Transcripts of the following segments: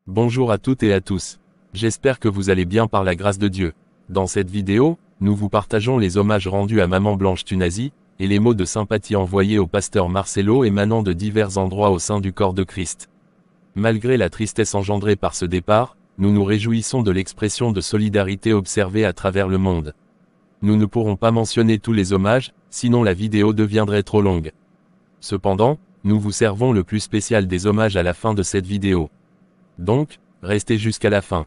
Bonjour à toutes et à tous. J'espère que vous allez bien par la grâce de Dieu. Dans cette vidéo, nous vous partageons les hommages rendus à Maman Blanche Tunazi, et les mots de sympathie envoyés au pasteur Marcelo émanant de divers endroits au sein du corps de Christ. Malgré la tristesse engendrée par ce départ, nous nous réjouissons de l'expression de solidarité observée à travers le monde. Nous ne pourrons pas mentionner tous les hommages, sinon la vidéo deviendrait trop longue. Cependant, nous vous servons le plus spécial des hommages à la fin de cette vidéo. Donc, restez jusqu'à la fin.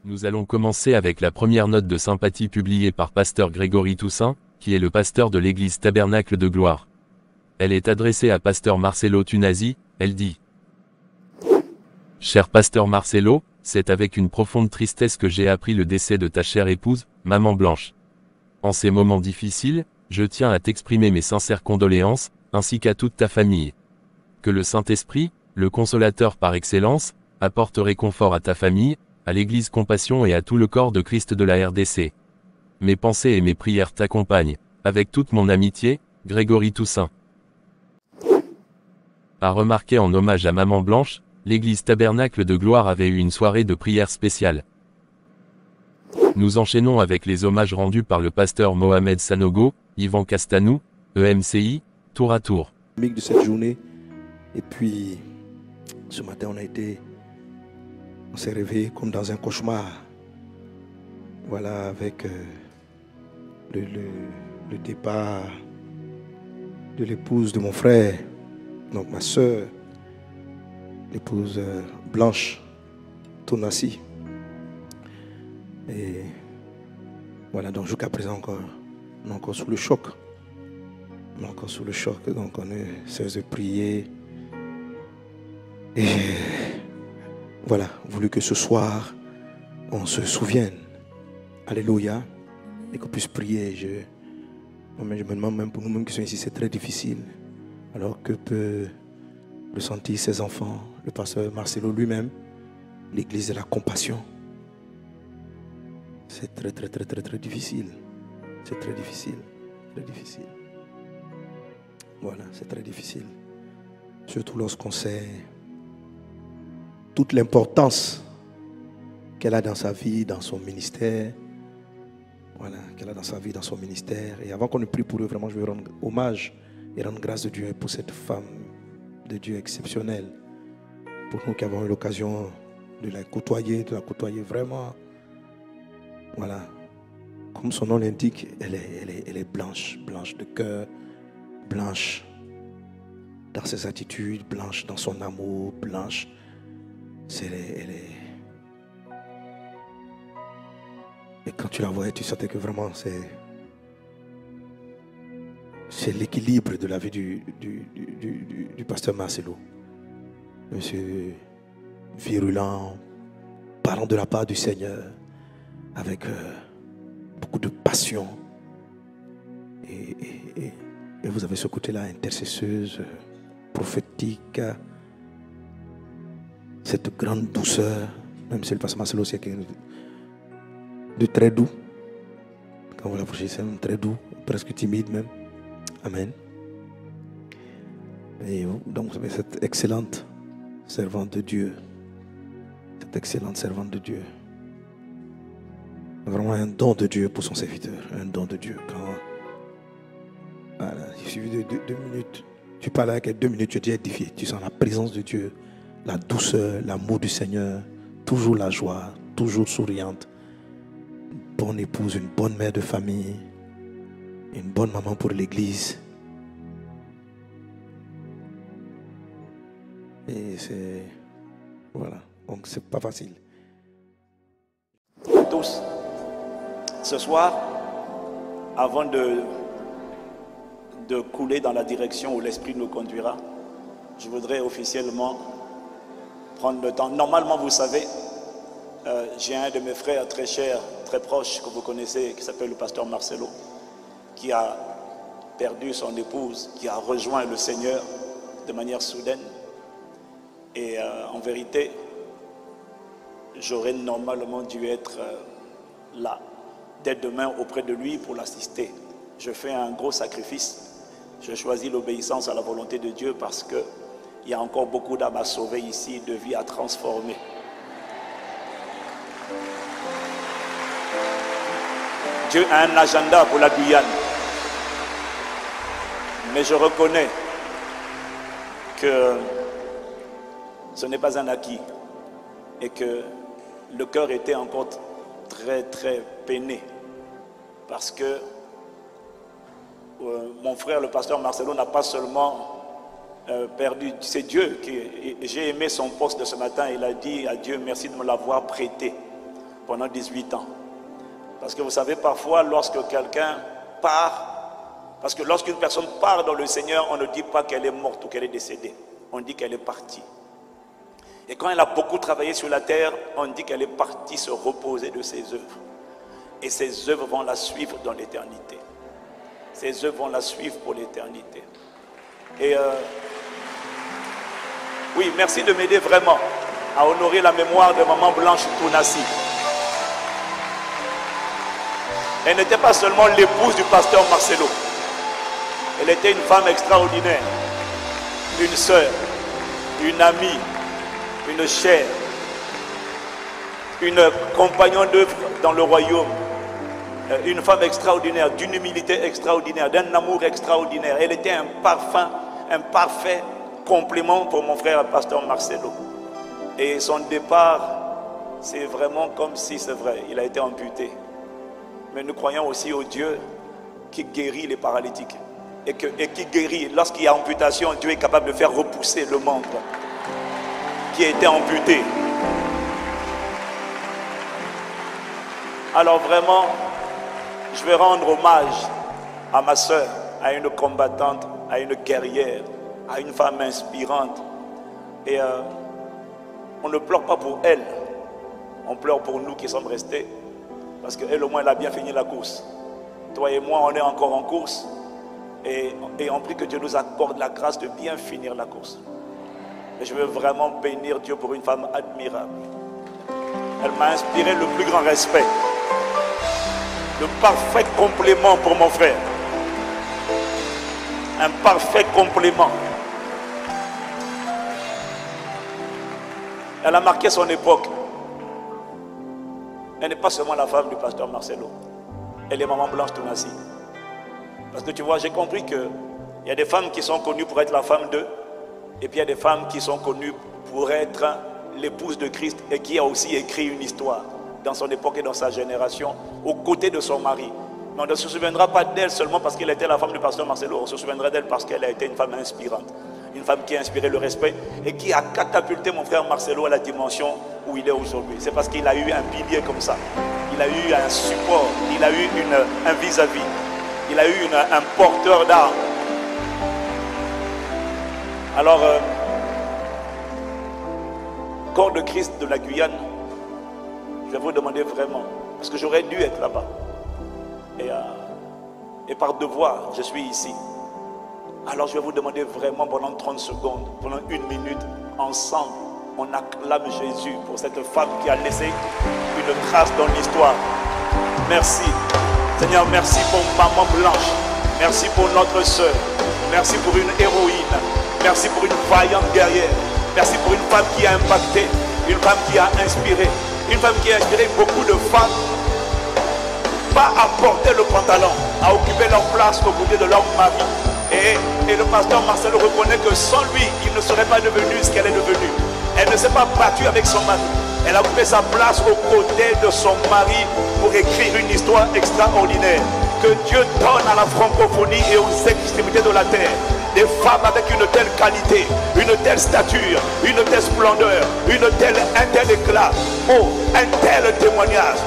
Nous allons commencer avec la première note de sympathie publiée par pasteur Grégory Toussaint, qui est le pasteur de l'église Tabernacle de Gloire. Elle est adressée à pasteur Marcelo Tunazi. Elle dit: Cher pasteur Marcelo, c'est avec une profonde tristesse que j'ai appris le décès de ta chère épouse, Maman Blanche. En ces moments difficiles, je tiens à t'exprimer mes sincères condoléances, ainsi qu'à toute ta famille. Que le Saint-Esprit, le consolateur par excellence, apporte réconfort à ta famille, à l'Église Compassion et à tout le corps de Christ de la RDC. Mes pensées et mes prières t'accompagnent. Avec toute mon amitié, Grégory Toussaint. À remarquer en hommage à Maman Blanche, l'Église Tabernacle de Gloire avait eu une soirée de prière spéciale. Nous enchaînons avec les hommages rendus par le pasteur Mohamed Sanogo, Yvan Castanou, EMCI, tour à tour. De cette journée. Et puis, ce matin, on s'est réveillé comme dans un cauchemar. Voilà, avec le départ de l'épouse de mon frère, donc ma soeur, l'épouse Blanche Tonassi. Et voilà, donc jusqu'à présent on est encore sous le choc. On est encore sous le choc, donc on est cesse de prier. Et voilà, voulu que ce soir, on se souvienne. Alléluia. Et qu'on puisse prier. Je me demande même pour nous-mêmes qui sommes ici, c'est très difficile. Alors que peut ressentir ses enfants, le pasteur Marcelo lui-même, l'église de la compassion. C'est très difficile. C'est très difficile. Très difficile. Voilà, c'est très difficile. Surtout lorsqu'on sait toute l'importance qu'elle a dans sa vie, dans son ministère. Voilà, qu'elle a dans sa vie, dans son ministère. Et avant qu'on ne prie pour eux, vraiment, je veux rendre hommage et rendre grâce de Dieu pour cette femme de Dieu exceptionnelle. Pour nous qui avons eu l'occasion de la côtoyer vraiment. Voilà. Comme son nom l'indique, elle est blanche, blanche de cœur, blanche dans ses attitudes, blanche dans son amour, blanche. Et quand tu la voyais, tu sentais que vraiment c'est l'équilibre de la vie du pasteur Marcelo. Monsieur virulent, parlant de la part du Seigneur, avec beaucoup de passion. Et vous avez ce côté-là, intercesseuse, prophétique, cette grande douceur, même si le pasteur Marcelo c'est de très doux. Quand vous l'approchez, c'est même très doux, presque timide même. Amen. Et donc vous avez cette excellente servante de Dieu. Cette excellente servante de Dieu. Vraiment un don de Dieu pour son serviteur. Un don de Dieu. Voilà, il suffit de 2 minutes. Tu parles avec elle 2 minutes, tu es édifié. Tu sens la présence de Dieu, la douceur, l'amour du Seigneur. Toujours la joie, toujours souriante. Une bonne épouse, une bonne mère de famille. Une bonne maman pour l'église. Et c'est... Voilà. Donc c'est pas facile. Tous, ce soir, avant de couler dans la direction où l'Esprit nous conduira, je voudrais officiellement prendre le temps. Normalement, vous savez, j'ai un de mes frères très cher, très proche, que vous connaissez, qui s'appelle le pasteur Marcelo, qui a perdu son épouse, qui a rejoint le Seigneur de manière soudaine. Et en vérité, j'aurais normalement dû être là, dès demain auprès de lui pour l'assister. Je fais un gros sacrifice. Je choisis l'obéissance à la volonté de Dieu parce que il y a encore beaucoup d'âmes à sauver ici, de vies à transformer. Dieu a un agenda pour la Guyane. Mais je reconnais que ce n'est pas un acquis et que le cœur était encore très très peiné parce que mon frère le pasteur Marcelo n'a pas seulement perdu, c'est Dieu qui, j'ai aimé son poste de ce matin, il a dit à Dieu merci de me l'avoir prêté pendant 18 ans. Parce que vous savez, parfois, lorsque quelqu'un part, parce que lorsqu'une personne part dans le Seigneur, on ne dit pas qu'elle est morte ou qu'elle est décédée. On dit qu'elle est partie. Et quand elle a beaucoup travaillé sur la terre, on dit qu'elle est partie se reposer de ses œuvres. Et ses œuvres vont la suivre dans l'éternité. Ses œuvres vont la suivre pour l'éternité. Et oui, merci de m'aider vraiment à honorer la mémoire de Maman Blanche Tounassi. Elle n'était pas seulement l'épouse du pasteur Marcelo. Elle était une femme extraordinaire, une sœur, une amie, une chère, une compagnon d'œuvre dans le royaume, une femme extraordinaire, d'une humilité extraordinaire, d'un amour extraordinaire. Elle était un parfum, un parfait complément pour mon frère le pasteur Marcelo. Et son départ, c'est vraiment comme si, c'est vrai, il a été amputé. Mais nous croyons aussi au Dieu qui guérit les paralytiques. Et qui guérit, lorsqu'il y a amputation, Dieu est capable de faire repousser le membre qui a été amputé. Alors vraiment, je vais rendre hommage à ma soeur, à une combattante, à une guerrière, à une femme inspirante. Et on ne pleure pas pour elle, on pleure pour nous qui sommes restés. Parce qu'elle au moins elle a bien fini la course. Toi et moi on est encore en course. Et on prie que Dieu nous accorde la grâce de bien finir la course. Et je veux vraiment bénir Dieu pour une femme admirable. Elle m'a inspiré le plus grand respect. Le parfait complément pour mon frère. Un parfait complément. Elle a marqué son époque. Elle n'est pas seulement la femme du pasteur Marcelo. Elle est Maman Blanche Tounassi. Parce que tu vois, j'ai compris qu'il y a des femmes qui sont connues pour être la femme d'eux. Et puis il y a des femmes qui sont connues pour être l'épouse de Christ. Et qui a aussi écrit une histoire dans son époque et dans sa génération, aux côtés de son mari. Mais on ne se souviendra pas d'elle seulement parce qu'elle était la femme du pasteur Marcelo. On se souviendra d'elle parce qu'elle a été une femme inspirante. Une femme qui a inspiré le respect et qui a catapulté mon frère Marcelo à la dimension où il est aujourd'hui. C'est parce qu'il a eu un pilier comme ça. Il a eu un support, il a eu un vis-à-vis, il a eu un porteur d'armes. Alors, corps de Christ de la Guyane, je vais vous demander vraiment, parce que j'aurais dû être là-bas. Et par devoir, je suis ici. Alors je vais vous demander vraiment pendant 30 secondes, pendant 1 minute, ensemble, on acclame Jésus pour cette femme qui a laissé une trace dans l'histoire. Merci. Seigneur, merci pour Maman Blanche. Merci pour notre sœur. Merci pour une héroïne. Merci pour une vaillante guerrière. Merci pour une femme qui a impacté. Une femme qui a inspiré. Une femme qui a inspiré beaucoup de femmes. Pas à porter le pantalon, à occuper leur place au côté de leur mari. Et le pasteur Marcelo reconnaît que sans lui, il ne serait pas devenu ce qu'elle est devenue. Elle ne s'est pas battue avec son mari. Elle a occupé sa place aux côtés de son mari pour écrire une histoire extraordinaire. Que Dieu donne à la francophonie et aux extrémités de la terre des femmes avec une telle qualité, une telle stature, une telle splendeur, un tel éclat, un tel témoignage.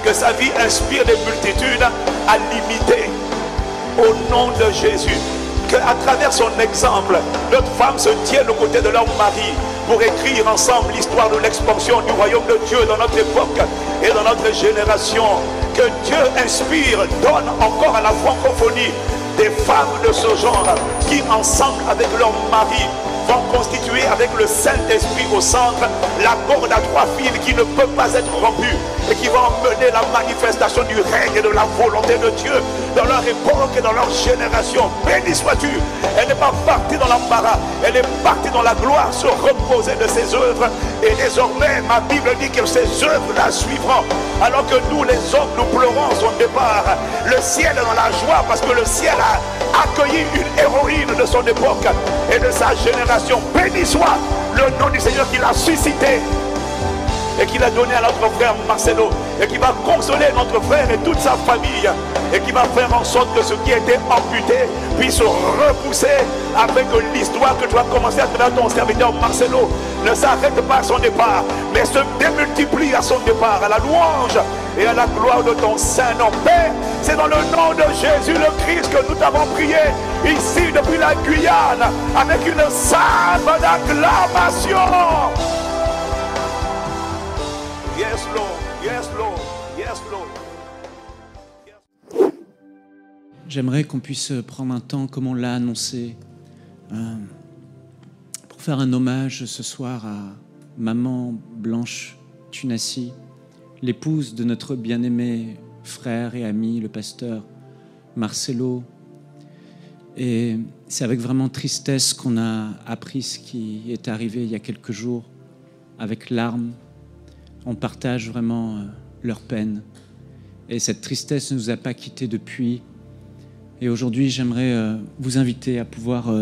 Que sa vie inspire des multitudes à l'imiter. Au nom de Jésus, qu'à travers son exemple, notre femme se tienne aux côtés de leur mari pour écrire ensemble l'histoire de l'expansion du royaume de Dieu dans notre époque et dans notre génération. Que Dieu inspire, donne encore à la francophonie des femmes de ce genre qui ensemble avec leur mari vont constituer avec le Saint-Esprit au centre la corde à 3 fils qui ne peut pas être rompue et qui va emmener la manifestation du règne et de la volonté de Dieu dans leur époque et dans leur génération. Béni sois-tu. Elle n'est pas partie dans l'embarras, elle est partie dans la gloire, se reposer de ses œuvres. Et désormais, ma Bible dit que ces œuvres la suivront. Alors que nous, les hommes, nous pleurons son départ. Le ciel est dans la joie parce que le ciel a accueilli une héroïne de son époque et de sa génération. Béni soit le nom du Seigneur qui l'a suscité et qui l'a donné à notre frère Marcelo, et qui va consoler notre frère et toute sa famille, et qui va faire en sorte que ce qui a été amputé puisse repousser, afin que l'histoire que tu as commencé à travers ton serviteur Marcelo ne s'arrête pas à son départ, mais se démultiplie à son départ, à la louange et à la gloire de ton Saint-Nom. Père, c'est dans le nom de Jésus le Christ que nous t'avons prié, ici depuis la Guyane, avec une salve d'acclamation. Yes, Lord. Yes, Lord. Yes, Lord. J'aimerais qu'on puisse prendre un temps, comme on l'a annoncé, pour faire un hommage ce soir à Maman Blanche Tunassi, l'épouse de notre bien-aimé frère et ami, le pasteur Marcelo. Et c'est avec vraiment tristesse qu'on a appris ce qui est arrivé il y a quelques jours, avec larmes. On partage vraiment leur peine. Et cette tristesse ne nous a pas quittés depuis. Et aujourd'hui, j'aimerais vous inviter à pouvoir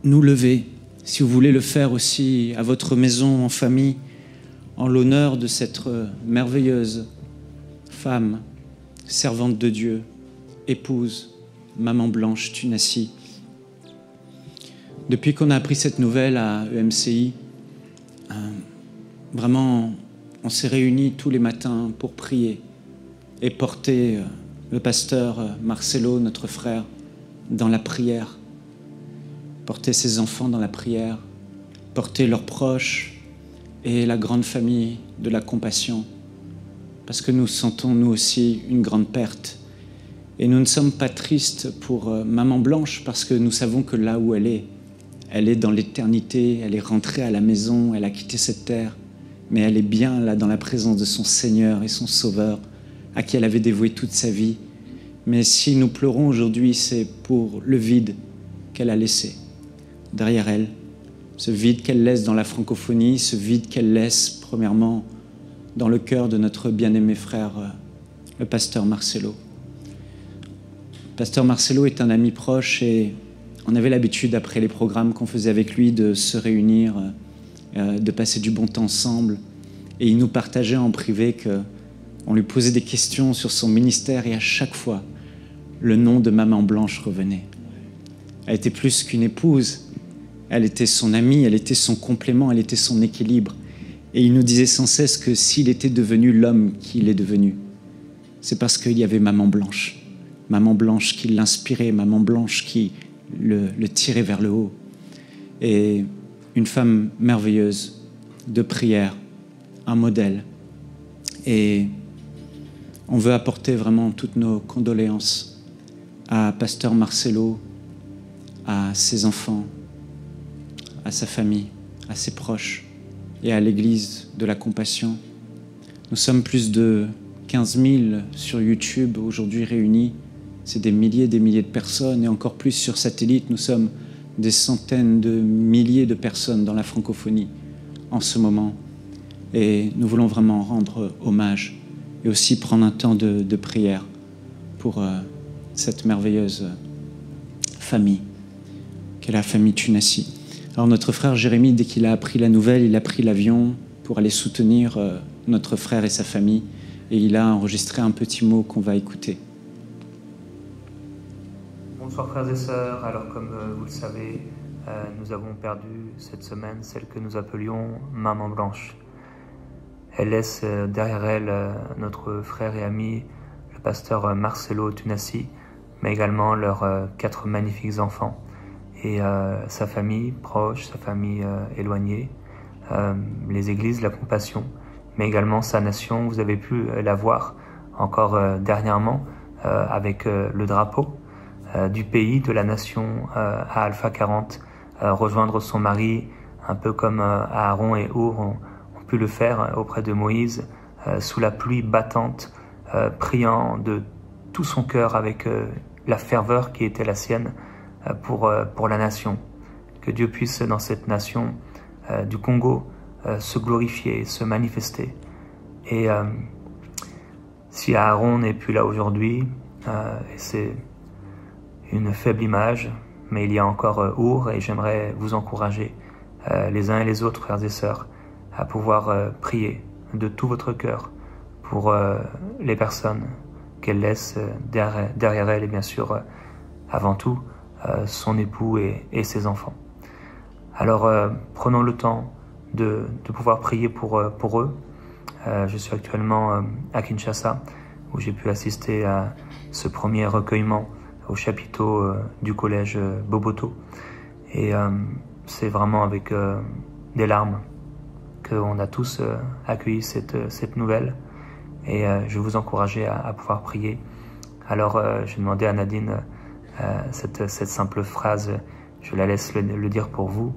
nous lever, si vous voulez le faire aussi à votre maison, en famille, en l'honneur de cette merveilleuse femme, servante de Dieu, épouse, Maman Blanche Tunassi. Depuis qu'on a appris cette nouvelle à EMCI, vraiment, on s'est réunis tous les matins pour prier et porter le pasteur Marcelo, notre frère, dans la prière, porter ses enfants dans la prière, porter leurs proches et la grande famille de la compassion, parce que nous sentons, nous aussi, une grande perte. Et nous ne sommes pas tristes pour Maman Blanche, parce que nous savons que là où elle est dans l'éternité, elle est rentrée à la maison, elle a quitté cette terre, mais elle est bien là dans la présence de son Seigneur et son Sauveur, à qui elle avait dévoué toute sa vie. Mais si nous pleurons aujourd'hui, c'est pour le vide qu'elle a laissé derrière elle, ce vide qu'elle laisse dans la francophonie, ce vide qu'elle laisse premièrement dans le cœur de notre bien-aimé frère, le pasteur Marcelo. Le pasteur Marcelo est un ami proche et on avait l'habitude, après les programmes qu'on faisait avec lui, de se réunir, de passer du bon temps ensemble. Et il nous partageait en privé qu'on lui posait des questions sur son ministère et à chaque fois, le nom de Maman Blanche revenait. Elle était plus qu'une épouse, elle était son amie, elle était son complément, elle était son équilibre. Et il nous disait sans cesse que s'il était devenu l'homme qu'il est devenu, c'est parce qu'il y avait Maman Blanche qui l'inspirait, Maman Blanche qui le tirait vers le haut. Et une femme merveilleuse, de prière, un modèle. Et on veut apporter vraiment toutes nos condoléances à pasteur Marcelo, à ses enfants, à sa famille, à ses proches et à l'église de la Compassion. Nous sommes plus de 15 000 sur YouTube aujourd'hui réunis. C'est des milliers de personnes et encore plus sur satellite. Nous sommes des centaines de milliers de personnes dans la francophonie en ce moment. Et nous voulons vraiment rendre hommage et aussi prendre un temps de prière pour cette merveilleuse famille qu'est la famille Tunassi. Alors notre frère Jérémy, dès qu'il a appris la nouvelle, il a pris l'avion pour aller soutenir notre frère et sa famille et il a enregistré un petit mot qu'on va écouter. Bonsoir frères et sœurs, alors comme vous le savez, nous avons perdu cette semaine celle que nous appelions Maman Blanche. Elle laisse derrière elle notre frère et ami, le pasteur Marcelo Tunassi, mais également leurs 4 magnifiques enfants et sa famille proche, sa famille éloignée, les églises, la compassion, mais également sa nation. Vous avez pu la voir encore dernièrement avec le drapeau du pays, de la nation à Alpha 40, rejoindre son mari, un peu comme Aaron et Our ont pu le faire auprès de Moïse, sous la pluie battante, priant de tout son cœur, avec la ferveur qui était la sienne pour la nation. Que Dieu puisse, dans cette nation du Congo, se glorifier, se manifester. Et si Aaron n'est plus là aujourd'hui, et c'est une faible image, mais il y a encore Our, et j'aimerais vous encourager, les uns et les autres, frères et sœurs, à pouvoir prier de tout votre cœur pour les personnes qu'elle laisse derrière elle, et bien sûr, avant tout, son époux et ses enfants. Alors, prenons le temps de pouvoir prier pour eux. Je suis actuellement à Kinshasa, où j'ai pu assister à ce premier recueillement au chapiteau du collège Boboto. Et c'est vraiment avec des larmes qu'on a tous accueilli cette nouvelle. Et je vais vous encourager à pouvoir prier. Alors, je vais demander à Nadine cette simple phrase, je la laisse le dire pour vous.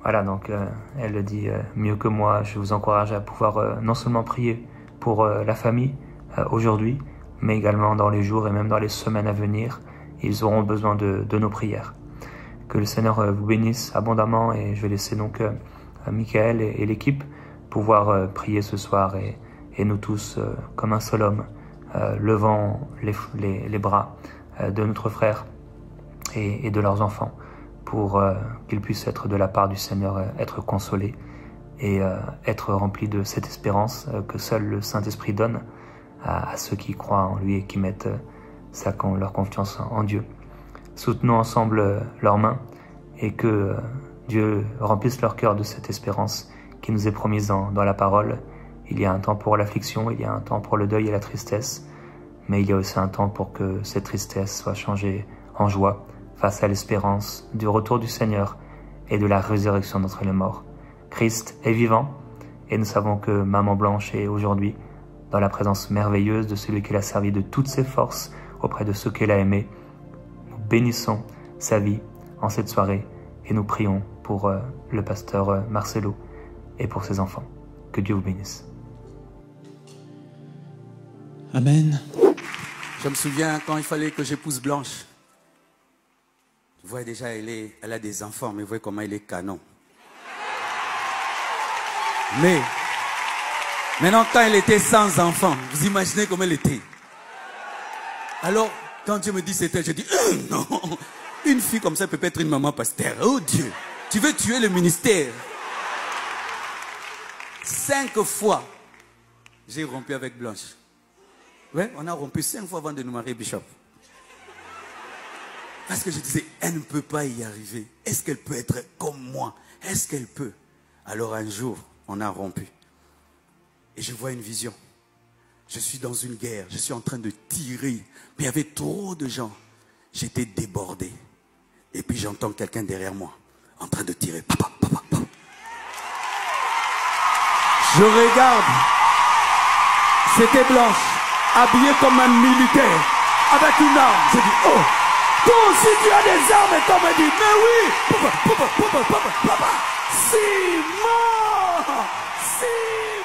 Voilà, donc elle le dit mieux que moi. Je vous encourage à pouvoir non seulement prier pour la famille aujourd'hui, mais également dans les jours et même dans les semaines à venir. Ils auront besoin de nos prières. Que le Seigneur vous bénisse abondamment, et je vais laisser donc Michael et l'équipe pouvoir prier ce soir, et nous tous, comme un seul homme, levant les bras de notre frère et de leurs enfants, pour qu'ils puissent être de la part du Seigneur, être consolés et être remplis de cette espérance que seul le Saint-Esprit donne à ceux qui croient en lui et qui mettent leur confiance en Dieu. Soutenons ensemble leurs mains, et que Dieu remplisse leur cœur de cette espérance qui nous est promise dans la parole. Il y a un temps pour l'affliction, il y a un temps pour le deuil et la tristesse, mais il y a aussi un temps pour que cette tristesse soit changée en joie face à l'espérance du retour du Seigneur et de la résurrection d'entre les morts. Christ est vivant, et nous savons que Maman Blanche est aujourd'hui dans la présence merveilleuse de celui qui l'a servi de toutes ses forces auprès de ceux qu'elle a aimés. Nous bénissons sa vie en cette soirée, et nous prions pour le pasteur Marcelo et pour ses enfants. Que Dieu vous bénisse. Amen. Je me souviens quand il fallait que j'épouse Blanche. Vous voyez déjà, elle a des enfants, mais vous voyez comment elle est canon. Mais, maintenant quand elle était sans enfants, vous imaginez comment elle était. Alors, quand Dieu me dit c'était, je dis, non, une fille comme ça peut pas être une maman pasteur. Oh Dieu, tu veux tuer le ministère. 5 fois, j'ai rompu avec Blanche. Ouais, on a rompu 5 fois avant de nous marier, Bishop. Parce que je disais, elle ne peut pas y arriver. Est-ce qu'elle peut être comme moi? Est-ce qu'elle peut? Alors un jour, on a rompu. Et je vois une vision. Je suis dans une guerre, je suis en train de tirer. Mais il y avait trop de gens. J'étais débordé. Et puis j'entends quelqu'un derrière moi, en train de tirer. Papa, papa, papa. Je regarde. C'était Blanche, habillée comme un militaire, avec une arme. Je dis, oh, toi aussi tu as des armes. Et comme elle dit, mais oui, papa, papa, papa, papa, papa. Simon, Simon.